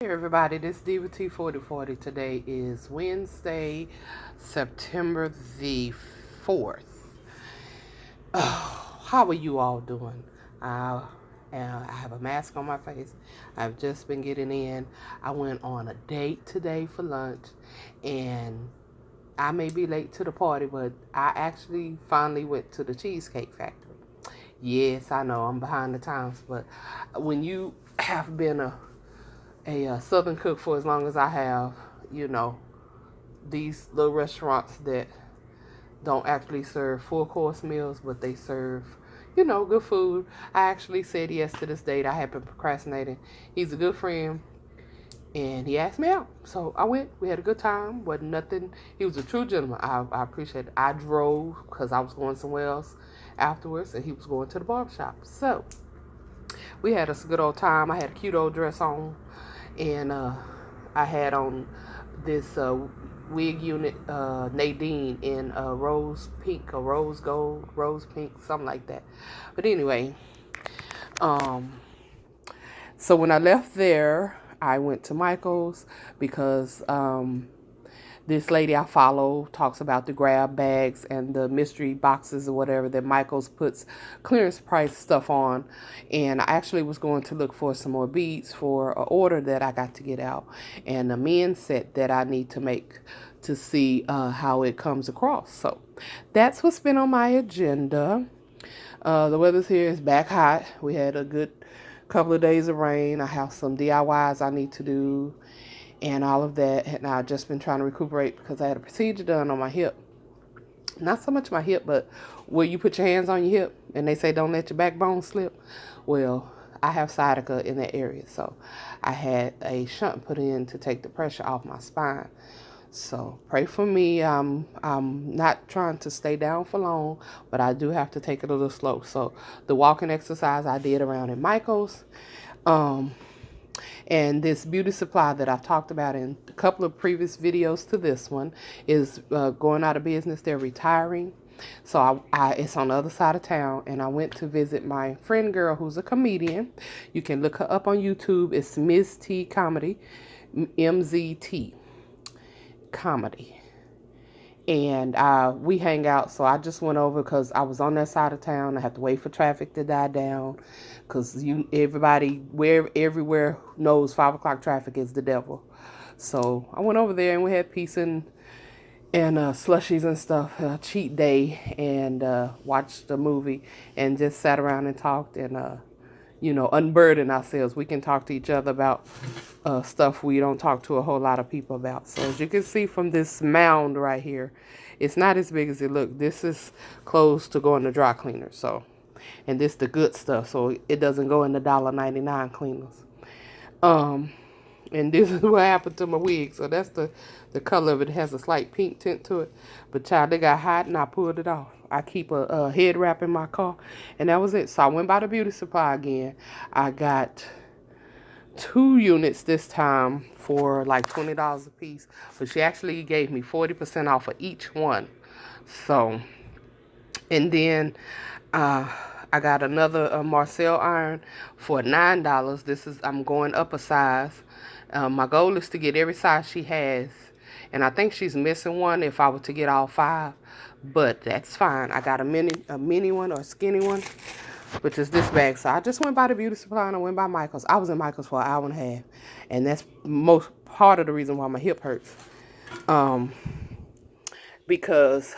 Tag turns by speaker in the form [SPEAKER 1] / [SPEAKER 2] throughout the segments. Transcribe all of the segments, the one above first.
[SPEAKER 1] Hey everybody, this is Diva T4040. Today is Wednesday, September the 4th. Oh, how are you all doing? Uh, I have a mask on my face. I've just been getting in. I went on a date today for lunch, and I may be late to the party, but I actually finally went to the Cheesecake Factory. Yes, I know I'm behind the times, but when you have been a Southern cook for as long as I have, you know, these little restaurants that don't actually serve full course meals, but they serve, good food. I actually said yes to this date. I had been procrastinating. He's a good friend, and he asked me out. So I went. We had a good time. Wasn't nothing. He was a true gentleman. I appreciate it. I drove because I was going somewhere else afterwards, and he was going to the barbershop. So we had us a good old time. I had a cute old dress on, and I had on this wig unit, Nadine, in rose pink or rose gold, rose pink, something like that. But anyway, um, so when I left there, I went to Micheals because this lady I follow talks about the grab bags and the mystery boxes or whatever that Michaels puts clearance price stuff on. And I actually was going to look for some more beads for an order that I got to get out and a men's set that I need to make to see how it comes across. So that's what's been on my agenda. The weather's here is back hot. We had a good couple of days of rain. I have some DIYs I need to do and all of that. And I've just been trying to recuperate because I had a procedure done on my hip. Not so much my hip, but where you put your hands on your hip and they say don't let your backbone slip. Well, I have sciatica in that area, so I had a shunt put in to take the pressure off my spine. So pray for me. I'm not trying to stay down for long, but I do have to take it a little slow. So the walking exercise I did around in Michael's. Um, and this beauty supply that I've talked about in a couple of previous videos to this one is going out of business. They're retiring. So it's on the other side of town, and I went to visit my friend girl who's a comedian. You can look her up on YouTube. It's Ms. T Comedy, MZT Comedy. And we hang out. So I just went over because I was on that side of town. I had to wait for traffic to die down because everybody everywhere knows 5 o'clock traffic is the devil. So I went over there and we had pizza and slushies and stuff, a cheat day, and watched a movie and just sat around and talked and unburden ourselves. We can talk to each other about stuff we don't talk to a whole lot of people about. So as you can see from this mound right here, it's not as big as it looks. This is close to going to dry cleaner. So, and this the good stuff. So it doesn't go in the $1.99 cleaners. And this is what happened to my wig. So that's the color of it. It has a slight pink tint to it. But child, they got hot and I pulled it off. I keep a head wrap in my car. And that was it. So I went by the beauty supply again. I got 2 units this time for like $20 a piece. But she actually gave me 40% off of each one. So, and then I got another Marcel iron for $9. I'm going up a size. My goal is to get every size she has. And I think she's missing one if I were to get all 5. But that's fine. I got a mini one or a skinny one, which is this bag. So I just went by the beauty supply and I went by Michael's. I was in Michael's for an hour and a half. And that's most part of the reason why my hip hurts. Because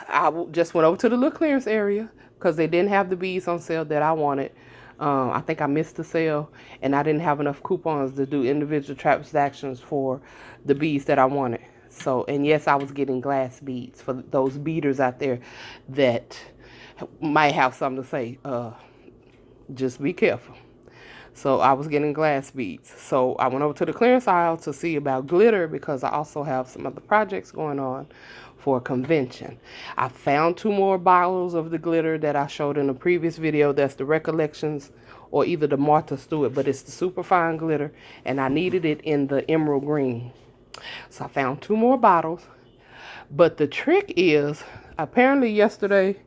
[SPEAKER 1] just went over to the little clearance area because they didn't have the beads on sale that I wanted. I think I missed the sale and I didn't have enough coupons to do individual transactions for the beads that I wanted. So, and yes, I was getting glass beads for those beaders out there that might have something to say. Just be careful. So I was getting glass beads. So I went over to the clearance aisle to see about glitter because I also have some other projects going on for a convention. I found 2 more bottles of the glitter that I showed in a previous video. That's the Recollections or either the Martha Stewart, but it's the super fine glitter and I needed it in the emerald green. So I found 2 more bottles. But the trick is, apparently yesterday,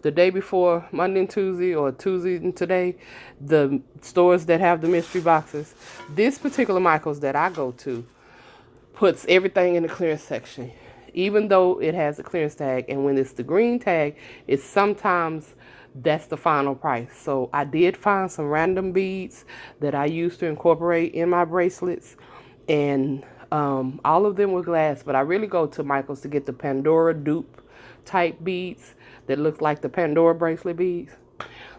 [SPEAKER 1] the day before Monday and Tuesday, or Tuesday and today, the stores that have the mystery boxes. This particular Michaels that I go to puts everything in the clearance section, even though it has a clearance tag. And when it's the green tag, it's sometimes that's the final price. So I did find some random beads that I used to incorporate in my bracelets, and all of them were glass. But I really go to Michaels to get the Pandora dupe type beads that look like the Pandora bracelet beads.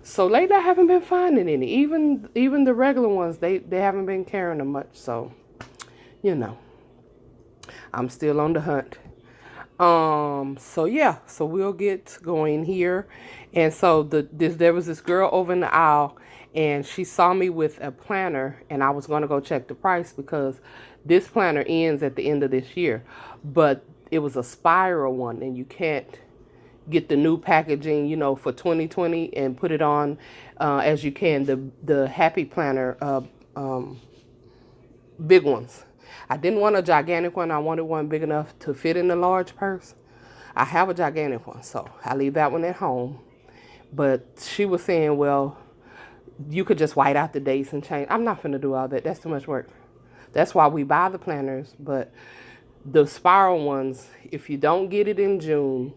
[SPEAKER 1] So lately I haven't been finding any. Even the regular ones, they haven't been carrying them much. So, you know, I'm still on the hunt. So yeah, so we'll get going here. And so there was this girl over in the aisle, and she saw me with a planner, and I was going to go check the price because this planner ends at the end of this year. But it was a spiral one, and you can't get the new packaging, you know, for 2020 and put it on as you can the Happy Planner big ones. I didn't want a gigantic one. I wanted one big enough to fit in a large purse. I have a gigantic one, so I leave that one at home. But she was saying, well, you could just white out the dates and change. I'm not going to do all that. That's too much work. That's why we buy the planners. But the spiral ones, if you don't get it in June,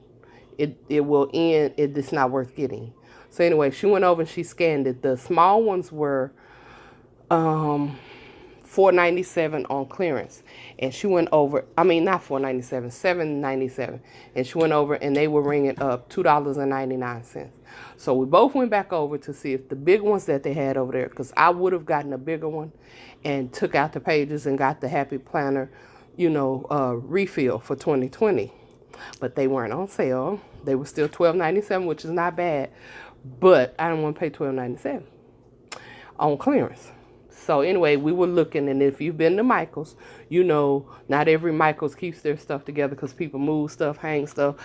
[SPEAKER 1] it will end. It's not worth getting. So anyway, she went over and she scanned it. The small ones were $4.97 on clearance, and she went over. I mean, not $4.97, $7.97, and she went over, and they were ringing up $2.99. So we both went back over to see if the big ones that they had over there, because I would have gotten a bigger one, and took out the pages and got the Happy Planner, you know, refill for 2020, but they weren't on sale. They were still $12.97, which is not bad, but I don't want to pay $12.97 on clearance. So anyway, we were looking, and if you've been to Michaels, you know not every Michaels keeps their stuff together because people move stuff, hang stuff,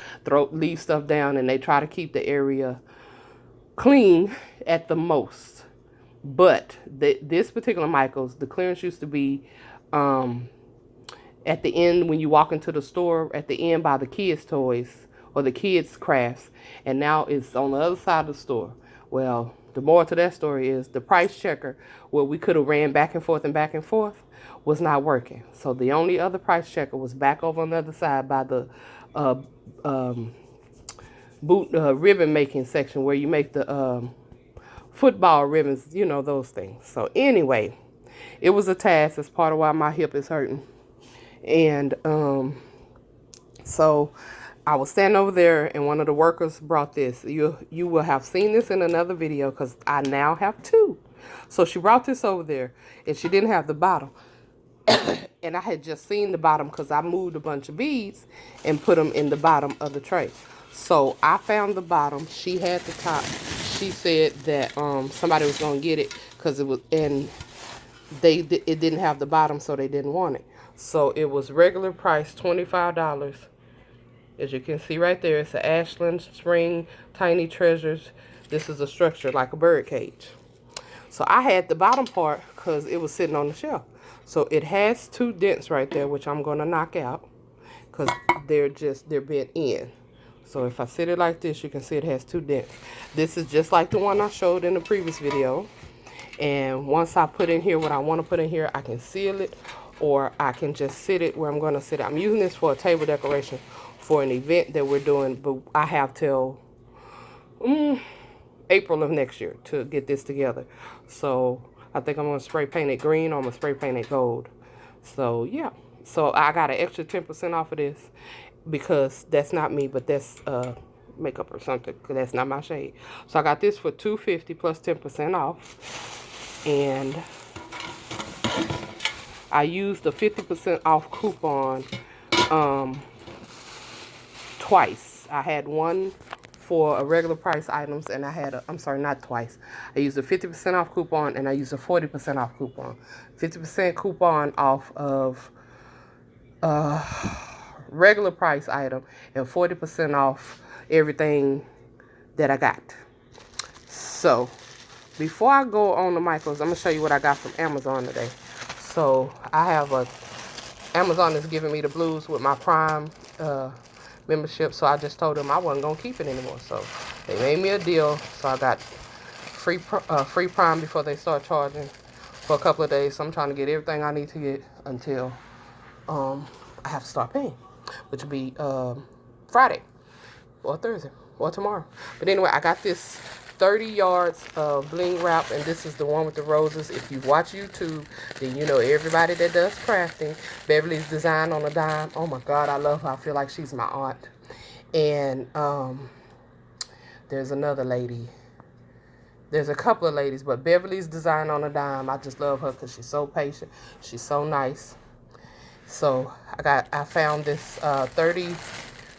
[SPEAKER 1] leave stuff down, and they try to keep the area clean at the most. But this particular Michaels, the clearance used to be at the end when you walk into the store, at the end by the kids' toys or the kids' crafts, and now it's on the other side of the store. Well, the moral to that story is the price checker, where we could have ran back and forth, was not working. So the only other price checker was back over on the other side by the ribbon making section, where you make the football ribbons, you know, those things. So anyway, it was a task. That's part of why my hip is hurting. And so I was standing over there, and one of the workers brought this. You will have seen this in another video because I now have two. So she brought this over there, and she didn't have the bottom. And I had just seen the bottom because I moved a bunch of beads and put them in the bottom of the tray. So I found the bottom. She had the top. She said that somebody was going to get it because it was, and it didn't have the bottom, so they didn't want it. So it was regular price, $25. As you can see right there, it's an Ashland Spring Tiny Treasures. This is a structure like a bird cage. So I had the bottom part because it was sitting on the shelf. So it has two dents right there, which I'm going to knock out because they're bent in. So if I sit it like this, you can see it has two dents. This is just like the one I showed in the previous video. And once I put in here what I want to put in here, I can seal it, or I can just sit it where I'm going to sit it. I'm using this for a table decoration for an event that we're doing, but I have till April of next year to get this together. So I think I'm going to spray paint it green, or I'm going to spray paint it gold. So yeah, so I got an extra 10% off of this because that's not me, but that's makeup or something, because that's not my shade. So I got this for $250 plus 10% off. And I used the 50% off coupon twice. I had one for a regular price items, and I had I'm sorry, not twice. I used a 50% off coupon, and I used a 40% off coupon. 50% coupon off of regular price item, and 40% off everything that I got. So before I go on the Michaels, I'm gonna show you what I got from Amazon today. So I have Amazon is giving me the blues with my Prime membership, so I just told them I wasn't gonna keep it anymore. So They made me a deal, so I got free Prime before they start charging for a couple of days. So I'm trying to get everything I need to get until I have to start paying, which will be Friday or Thursday or tomorrow. But anyway, I got this 30 yards of bling wrap, and this is the one with the roses. If you watch YouTube, then you know everybody that does crafting. Beverly's Design on a Dime. Oh my God, I love her. I feel like she's my aunt. And there's another lady. There's a couple of ladies, but Beverly's Design on a Dime, I just love her because she's so patient. She's so nice. So I found this 30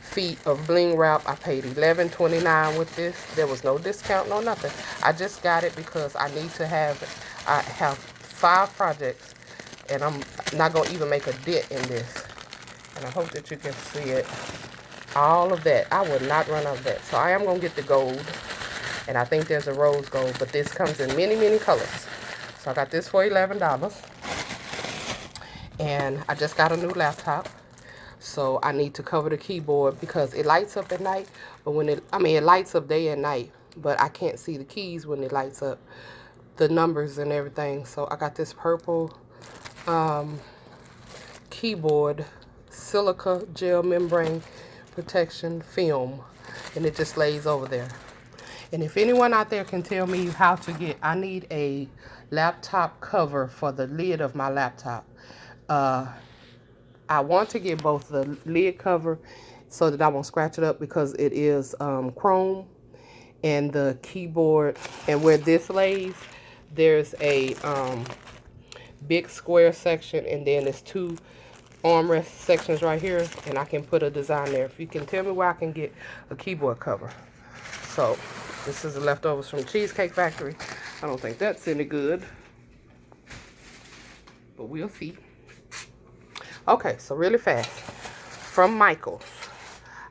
[SPEAKER 1] feet of bling wrap. I paid $11.29 with this. There was no discount, no nothing. I just got it because I need to have it. I have 5 projects, and I'm not gonna even make a dent in this. And I hope that you can see it. All of that, I would not run out of that. So I am gonna get the gold, and I think there's a rose gold, but this comes in many, many colors. So I got this for $11. And I just got a new laptop, so I need to cover the keyboard because it lights up at night, but it lights up day and night, but I can't see the keys when it lights up, the numbers and everything. So I got this purple keyboard silica gel membrane protection film, and it just lays over there. And if anyone out there can tell me how to I need a laptop cover for the lid of my laptop. I want to get both the lid cover so that I won't scratch it up because it is chrome, and the keyboard, and where this lays, there's a big square section, and then there's 2 armrest sections right here, and I can put a design there. If you can tell me where I can get a keyboard cover. So this is the leftovers from Cheesecake Factory. I don't think that's any good, but we'll see. Okay, so really fast. From Micheals,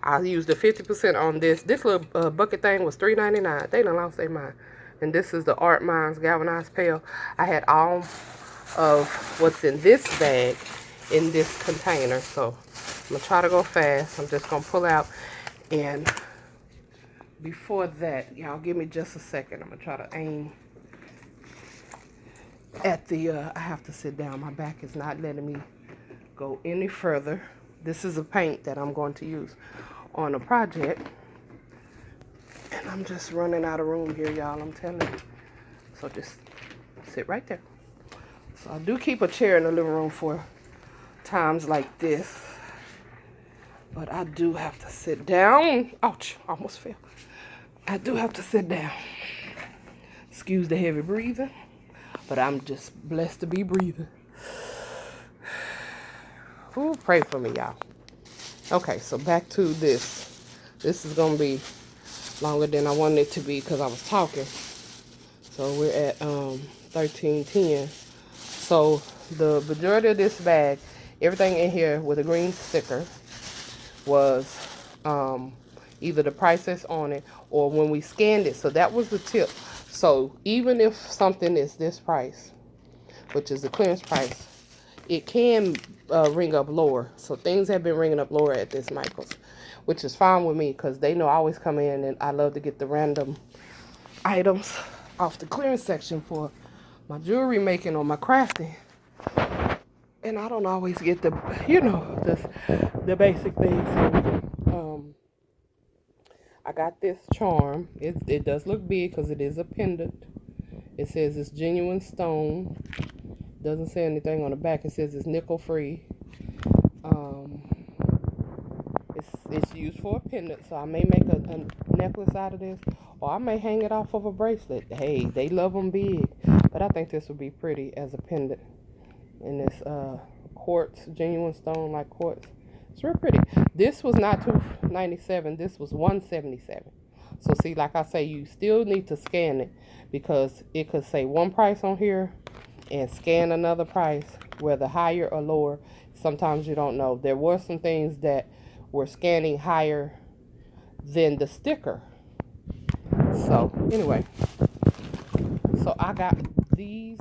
[SPEAKER 1] I used the 50% on this. This little bucket thing was $3.99. They done lost their mind. And this is the Art Minds galvanized pail. I had all of what's in this bag in this container. So I'm going to try to go fast. I'm just going to pull out. And before that, y'all give me just a second. I'm going to try to aim at the, I have to sit down. My back is not letting me go any further. This is a paint that I'm going to use on a project, and I'm just running out of room here, y'all. I'm telling you. So just sit right there. So I do keep a chair in the living room for times like this, but I do have to sit down. Ouch, almost fell. I do have to sit down. Excuse the heavy breathing, but I'm just blessed to be breathing. Ooh, pray for me, y'all. Okay, so back to this. This is going to be longer than I wanted it to be because I was talking. So we're at 13:10. So the majority of this bag, everything in here with a green sticker, was either the price that's on it or when we scanned it. So that was the tip. So even if something is this price, which is the clearance price, it can ring up lower. So things have been ringing up lower at this Micheals, which is fine with me because they know I always come in and I love to get the random items off the clearance section for my jewelry making or my crafting. And I don't always get the, the basic things. So, I got this charm. It does look big because it is a pendant. It says it's genuine stone. Doesn't say anything on the back. It says it's nickel free. It's used for a pendant, so I may make a necklace out of this, or I may hang it off of a bracelet. Hey, they love them big, but I think this would be pretty as a pendant. And this quartz, genuine stone like quartz. It's real pretty. This was not $297. This was $177. So see, like I say, you still need to scan it because it could say one price on here and scan another price, whether higher or lower. Sometimes you don't know. There were some things that were scanning higher than the sticker. So anyway, so I got these.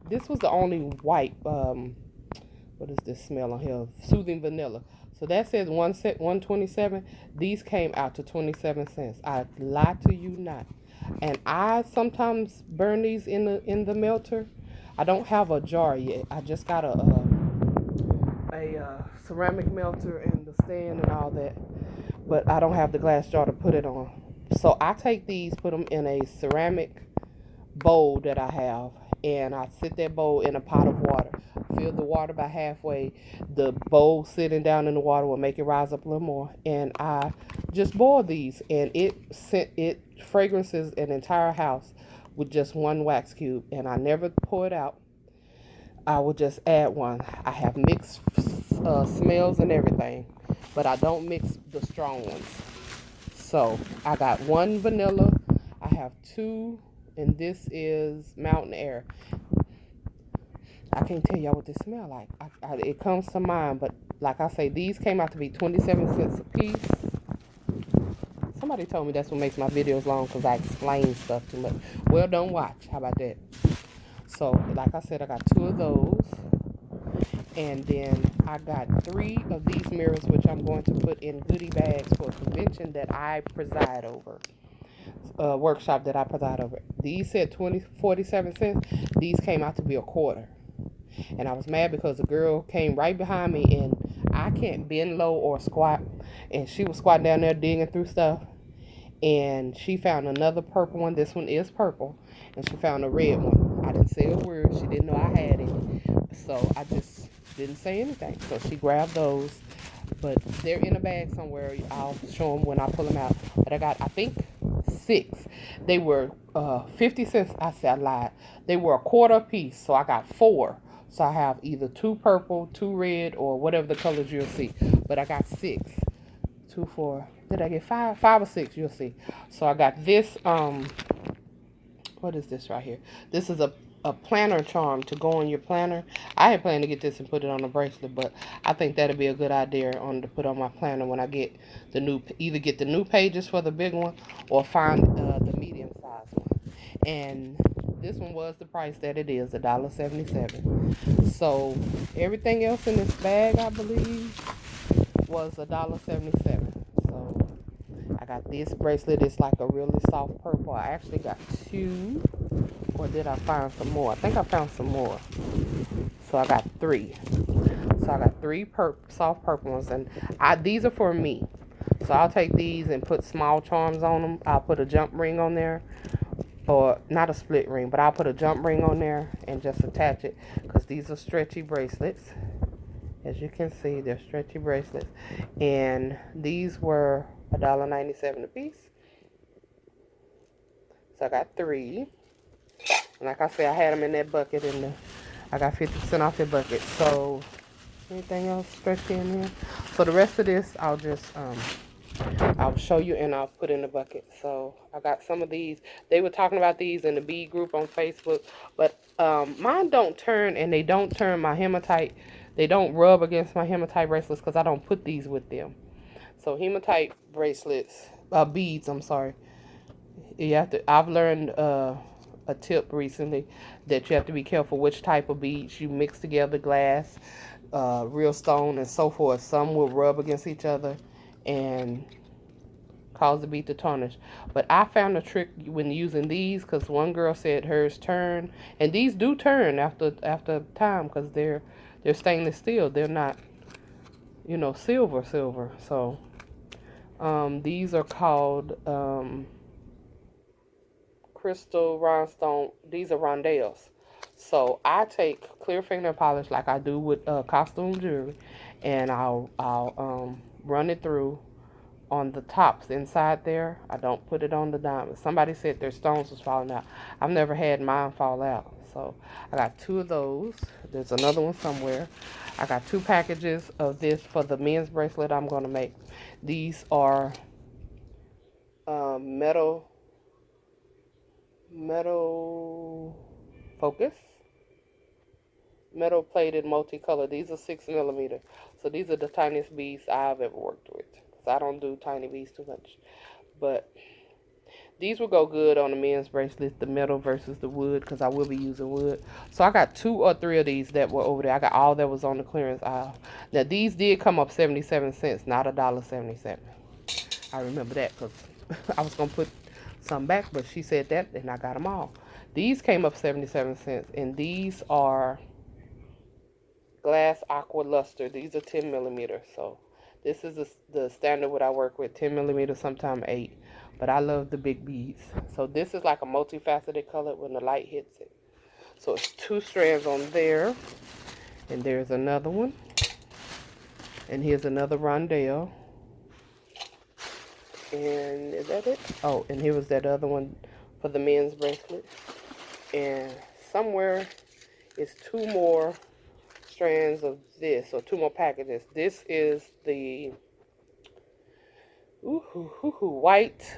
[SPEAKER 1] This was the only white, what What is this smell on here? Soothing vanilla. So that says 127. These came out to 27 cents. I lie to you not. And I sometimes burn these in the melter. I don't have a jar yet. I just got a ceramic melter and the stand and all that, but I don't have the glass jar to put it on. So I take these, put them in a ceramic bowl that I have, and I sit that bowl in a pot of water. Fill the water by halfway. The bowl sitting down in the water will make it rise up a little more, and I just boil these, and it fragrances an entire house with just one wax cube, and I never pour it out. I will just add one. I have mixed smells and everything, but I don't mix the strong ones. So I got one vanilla. I have two, and this is mountain air. I can't tell y'all what this smell like. It comes to mind, but like I say, these came out to be 27 cents a piece. Somebody told me that's what makes my videos long because I explain stuff too much. Well, don't watch. How about that? So, like I said, I got two of those. And then I got three of these mirrors, which I'm going to put in goodie bags for a convention that I preside over, a workshop that I preside over. These said 47 cents. These came out to be a quarter. And I was mad because the girl came right behind me, and I can't bend low or squat. And she was squatting down there digging through stuff. And she found another purple one. This one is purple. And she found a red one. I didn't say a word. She didn't know I had it. So I just didn't say anything. So she grabbed those. But they're in a bag somewhere. I'll show them when I pull them out. But I got, I think, six. They were 50 cents. I said I lied. They were a quarter a piece. So I got four. So I have either two purple, two red, or whatever the colors you'll see. But I got six. Two, four. Did I get five? Five or six, you'll see. So I got this, what is this right here? This is a planner charm to go on your planner. I had planned to get this and put it on a bracelet, but I think that'd be a good idea to put on my planner when I get either get the new pages for the big one or find the medium size one. And this one was the price that it is, $1.77. So everything else in this bag, I believe, was $1.77. So I got this bracelet. It's like a really soft purple. I actually got two, or did I find some more? I think I found some more. So I got three. So I got three soft purple ones, and these are for me. So I'll take these and put small charms on them. I'll put a jump ring on there, or not a split ring, but I'll put a jump ring on there and just attach it, because these are stretchy bracelets. As you can see, they're stretchy bracelets, and these were $1.97 a piece. So I got three. And like I said, I had them in that bucket, and I got 50% off the bucket. So anything else stretchy in here? So the rest of this, I'll show you, and I'll put in the bucket. So I got some of these. They were talking about these in the B group on Facebook, but mine don't turn, and they don't turn my hematite. They don't rub against my hematite bracelets because I don't put these with them. So hematite bracelets, beads, I'm sorry. You have to. I've learned a tip recently that you have to be careful which type of beads you mix together, glass, real stone, and so forth. Some will rub against each other and cause the bead to tarnish. But I found a trick when using these, because one girl said hers turn, and these do turn after time, because they're stainless steel. They're not, silver. So these are called crystal rhinestone. These are rondelles. So I take clear finger polish like I do with costume jewelry, and I'll run it through on the tops inside there. I don't put it on the diamonds. Somebody said their stones was falling out. I've never had mine fall out. So I got two of those. There's another one somewhere. I got two packages of this for the men's bracelet I'm going to make. These are metal focus, metal plated multicolor. These are 6 millimeter. So these are the tiniest beads I've ever worked with. So I don't do tiny beads too much. But These will go good on the men's bracelet, the metal versus the wood, because I will be using wood. So I got 2 or 3 of these that were over there. I got all that was on the clearance aisle. Now these did come up 77 cents, not $1.77. I remember that because I was gonna put some back, but she said that, and I got them all. These came up 77 cents, and these are glass aqua luster. These are 10 millimeters. So this is the standard what I work with, 10 millimeters, sometimes 8. But I love the big beads. So this is like a multifaceted color when the light hits it. So it's 2 strands on there, and there's another one, and here's another rondelle. And is that it? Oh, and here was that other one for the men's bracelet. And somewhere is 2 more strands of this, or 2 more packages. This is the white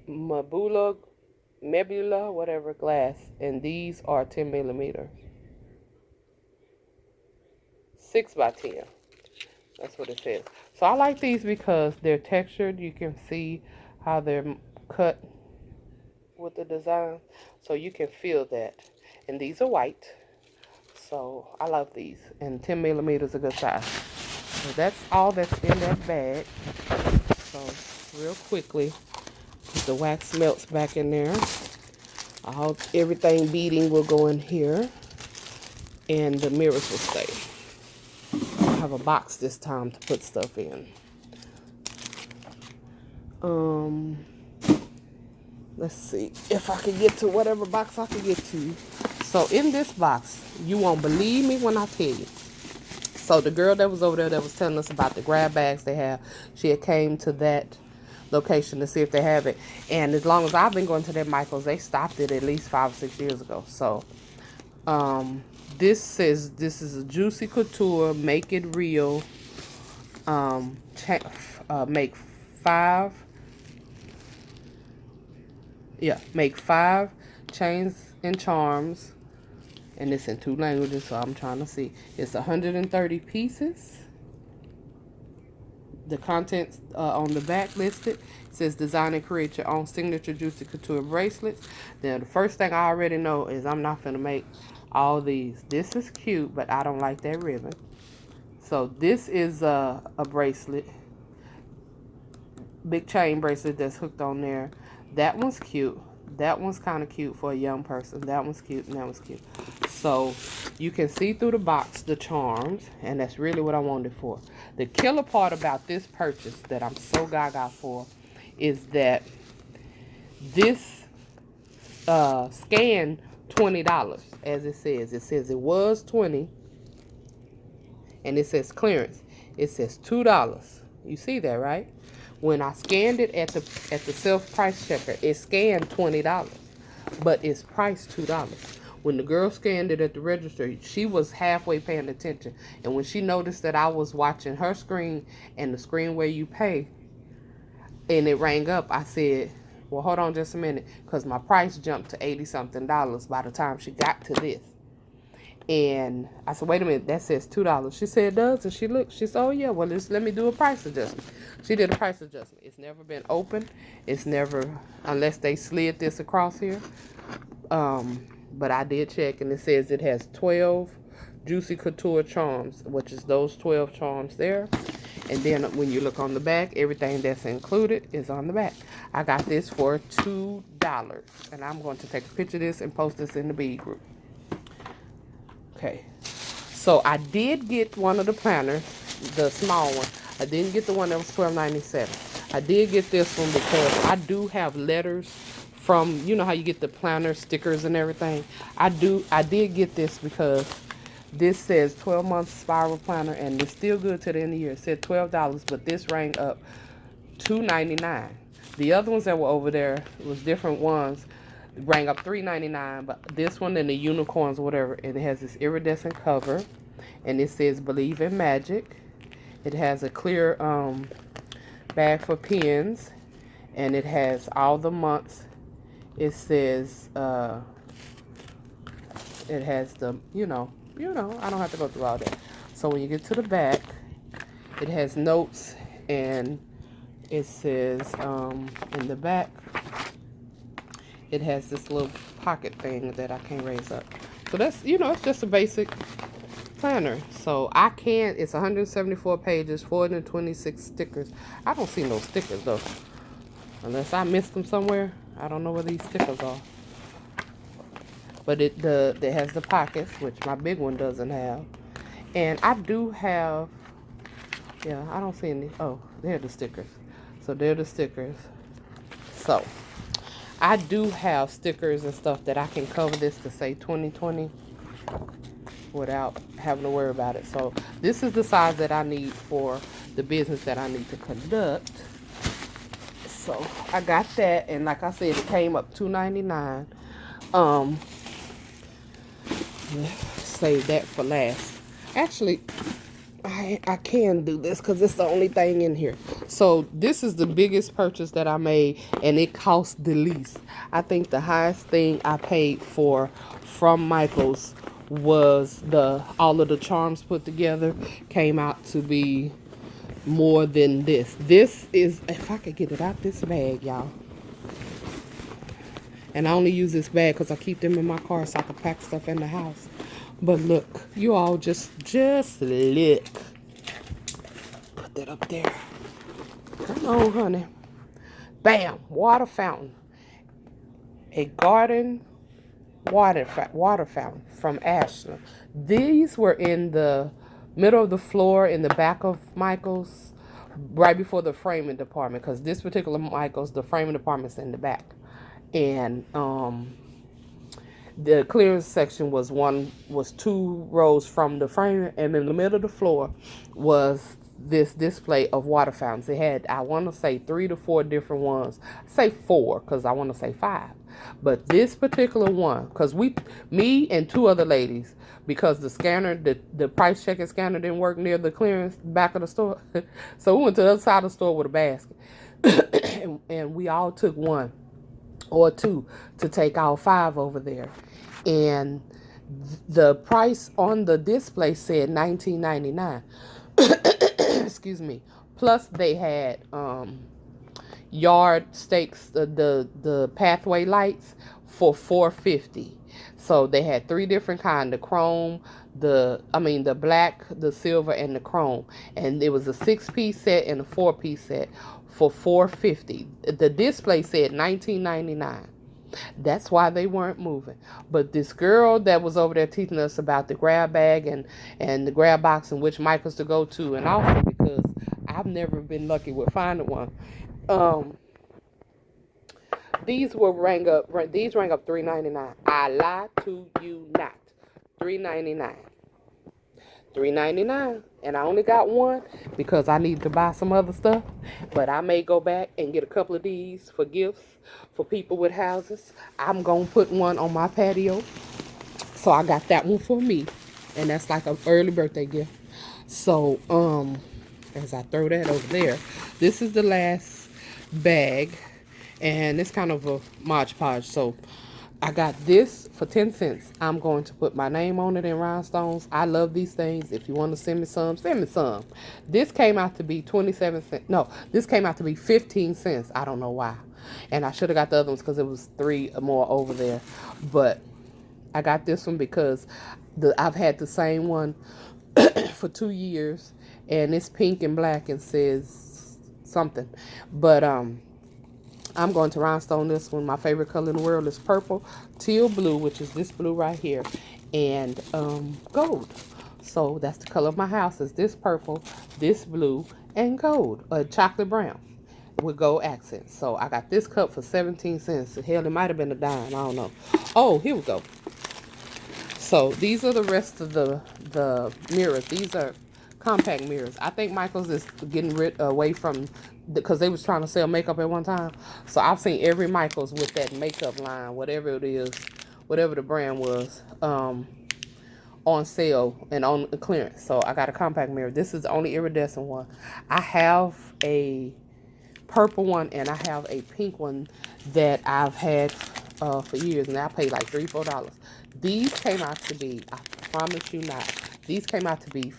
[SPEAKER 1] nebula, whatever glass, and these are 10 millimeters, 6 by 10. That's what it says. So I like these because they're textured. You can see how they're cut with the design, so you can feel that. And these are white, so I love these. And 10 millimeters is a good size. So that's all that's in that bag. So real quickly, the wax melts back in there. Everything beading will go in here, and the mirrors will stay. I have a box this time to put stuff in. Let's see if I can get to whatever box I can get to. So in this box, you won't believe me when I tell you. So the girl that was over there that was telling us about the grab bags they have, she had came to that location to see if they have it. And as long as I've been going to that Micheals, they stopped it at least 5 or 6 years ago. So this is a Juicy Couture, make it real. Make 5. Yeah, make 5 chains and charms. And it's in 2 languages, so I'm trying to see. It's 130 pieces. The contents on the back listed. It says design and create your own signature Juicy Couture bracelets. Now, the first thing I already know is I'm not going to make all these. This is cute, but I don't like that ribbon. So this is a bracelet. Big chain bracelet that's hooked on there. That one's cute. That one's kind of cute for a young person. That one's cute, and that one's cute. So you can see through the box the charms, and that's really what I wanted for. The killer part about this purchase that I'm so gaga for is that this scanned $20, as it says. It says it was $20, and it says clearance. It says $2. You see that, right? When I scanned it at the self price checker, it scanned $20, but it's priced $2. When the girl scanned it at the register, she was halfway paying attention, and when she noticed that I was watching her screen and the screen where you pay, and it rang up, I said, "Well, hold on just a minute," because my price jumped to $80-something by the time she got to this. And I said, "Wait a minute, that says $2. She said, "It does." And she looked. She said, "Oh, yeah, well, let me do a price adjustment." She did a price adjustment. It's never been open. It's never, unless they slid this across here. But I did check, and it says it has 12 Juicy Couture charms, which is those 12 charms there. And then when you look on the back, everything that's included is on the back. I got this for $2. And I'm going to take a picture of this and post this in the bead group. Okay, so I did get one of the planners, the small one. I didn't get the one that was $12.97. I did get this one because I do have letters from, you know how you get the planner stickers and everything. I did get this because this says 12-month spiral planner, and it's still good to the end of the year. It said $12, but this rang up $2.99. The other ones that were over there was different ones. Rang up $3.99, but this one and the unicorns, whatever, and it has this iridescent cover, and it says "Believe in Magic." It has a clear bag for pens, and it has all the months. It says it has the I don't have to go through all that. So when you get to the back, it has notes, and it says in the back, it has this little pocket thing that I can't raise up. So that's, you know, it's just a basic planner. So I can, it's 174 pages, 426 stickers. I don't see no stickers though. Unless I missed them somewhere. I don't know where these stickers are. But it has the pockets, which my big one doesn't have. And I do have, yeah, I don't see any. Oh, they're the stickers. So they're the stickers. So I do have stickers and stuff that I can cover this to say 2020 without having to worry about it. So this is the size that I need for the business that I need to conduct. So I got that, and like I said, it came up $2.99. Save that for last. Actually, I can do this because it's the only thing in here. So this is the biggest purchase that I made, and it cost the least. I think the highest thing I paid for from Micheals was all of the charms put together came out to be more than this. This is, if I could get it out this bag, y'all. And I only use this bag because I keep them in my car so I can pack stuff in the house. But look, you all just look. Put that up there. Come on, honey. Bam, water fountain. A garden water fountain from Ashland. These were in the middle of the floor in the back of Micheals, right before the framing department, because this particular Micheals, the framing department's in the back. And the clearance section was two rows from the frame, and in the middle of the floor was this display of water fountains. It had, I want to say 3 to 4 different ones. Say 4 because I want to say 5. But this particular one, because me and 2 other ladies, because the scanner, the price checking scanner didn't work near the clearance back of the store. So we went to the other side of the store with a basket. and we all took 1 or 2 to take our 5 over there. And the price on the display said $19.99. Excuse me. Plus they had yard stakes, the pathway lights for $4.50. So they had 3 different kinds: the chrome, the black, the silver, and the chrome. And it was a 6-piece set and a 4-piece set for $4.50. The display said $19.99. That's why they weren't moving. But this girl that was over there teaching us about the grab bag and the grab box and which Micheals to go to, and also because I've never been lucky with finding one. These rang up $3.99. I lie to you not. $3.99. $3.99, and I only got 1 because I need to buy some other stuff. But I may go back and get a couple of these for gifts for people with houses. I'm gonna put one on my patio, so I got that one for me, and that's like an early birthday gift. So as I throw that over there, this is the last bag, and it's kind of a Mod Podge. So I got this for 10 cents. I'm going to put my name on it in rhinestones. I love these things. If you want to send me some, send me some. This came out to be 27 cents. No, this came out to be 15 cents. I don't know why. And I should have got the other ones because it was 3 or more over there. But I got this one because I've had the same one for 2 years. And it's pink and black and says something. But I'm going to rhinestone this one. My favorite color in the world is purple, teal blue, which is this blue right here, and gold. So that's the color of my house, is this purple, this blue, and gold, chocolate brown with gold accents. So I got this cup for 17 cents. Hell, it might have been a dime. I don't know. Oh, here we go. So these are the rest of the mirrors. These are compact mirrors. I think Micheals is getting away from, because they was trying to sell makeup at one time. So I've seen every Micheals with that makeup line, whatever it is, whatever the brand was, on sale and on clearance. So I got a compact mirror. This is the only iridescent one. I have a purple one and I have a pink one that I've had for years, and I paid like $3-4. These came out to be, I promise you not, these came out to be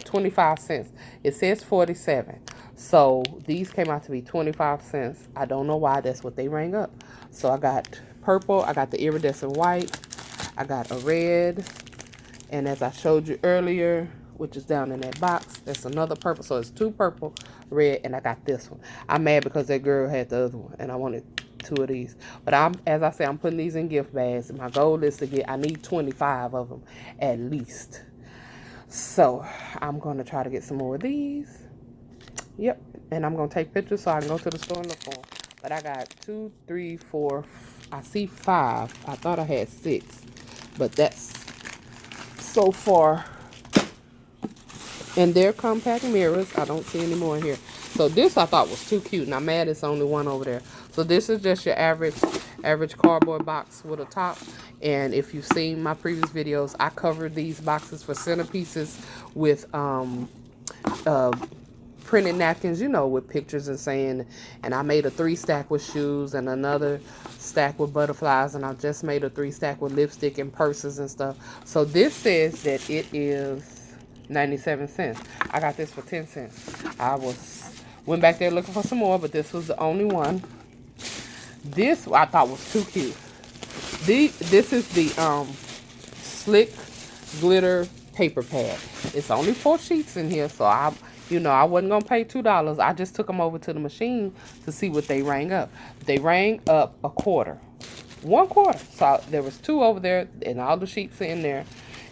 [SPEAKER 1] 25 cents. It says 47. So these came out to be 25 cents. I don't know why. That's what they rang up. So I got purple. I got the iridescent white. I got a red. And as I showed you earlier, which is down in that box, that's another purple. So it's 2 purple, red, and I got this one. I'm mad because that girl had the other one, and I wanted 2 of these. But as I say, I'm putting these in gift bags. My goal is to I need 25 of them at least. So I'm going to try to get some more of these. Yep. And I'm going to take pictures so I can go to the store and look for them. But I got 2, 3, 4. I see 5. I thought I had 6. But that's so far. And they're compact mirrors. I don't see any more in here. So this I thought was too cute. And I'm mad it's only one over there. So this is just your average cardboard box with a top. And if you've seen my previous videos, I covered these boxes for centerpieces with printed napkins, you know, with pictures and saying, and I made a 3 stack with shoes and another stack with butterflies, and I just made a 3 stack with lipstick and purses and stuff. So this says that it is 97 cents. I got this for 10 cents. Went back there looking for some more, but this was the only one. This I thought was too cute. This is the slick glitter paper pad. It's only 4 sheets in here, so I wasn't gonna pay $2. I just took them over to the machine to see what they rang up. They rang up a quarter, 1/4. So there was 2 over there, and all the sheets are in there.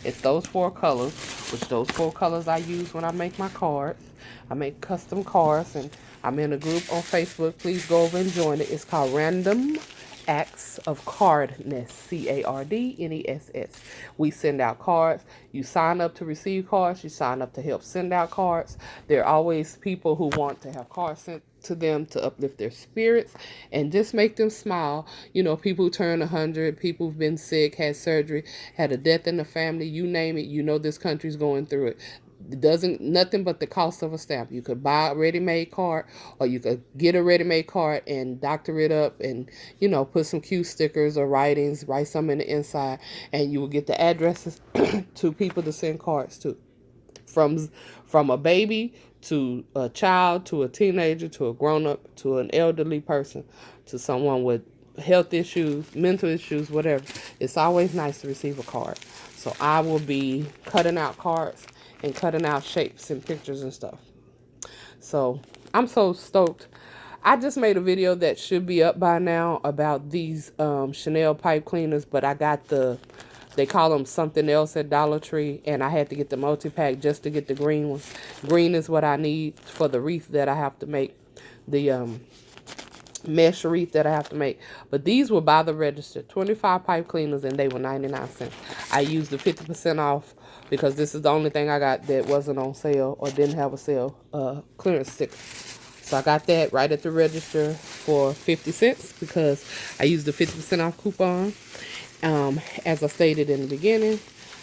[SPEAKER 1] It's those 4 colors, which those 4 colors I use when I make my cards. I make custom cards, and I'm in a group on Facebook. Please go over and join it. It's called Random Acts of Cardness, CARDNESS. We send out cards. You sign up to receive cards. You sign up to help send out cards. There are always people who want to have cards sent to them to uplift their spirits and just make them smile. You know, people who turn 100, people who've been sick, had surgery, had a death in the family, you name it. You know this country's going through it. Nothing but the cost of a stamp. You could buy a ready-made card, or you could get a ready-made card and doctor it up and, you know, put some cute stickers or writings, write some in the inside, and you will get the addresses to people to send cards to. From a baby to a child to a teenager to a grown-up to an elderly person to someone with health issues, mental issues, whatever. It's always nice to receive a card. So I will be cutting out cards and cutting out shapes and pictures and stuff. So I'm so stoked. I just made a video that should be up by now about these Chanel pipe cleaners, but I got they call them something else at Dollar Tree, and I had to get the multi-pack just to get the green ones. Green is what I need for the wreath that I have to make, the mesh wreath that I have to make. But these were by the register, 25 pipe cleaners, and they were 99 cents. I used the 50% off because this is the only thing I got that wasn't on sale or didn't have a sale clearance sticker. So I got that right at the register for 50 cents because I used the 50% off coupon. As I stated in the beginning,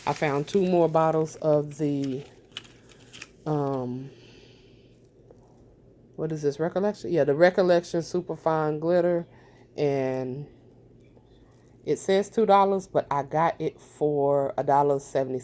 [SPEAKER 1] I found 2 more bottles of the, what is this, Recollection? Yeah, the Recollection Superfine Glitter, and it says $2, but I got it for $1.70.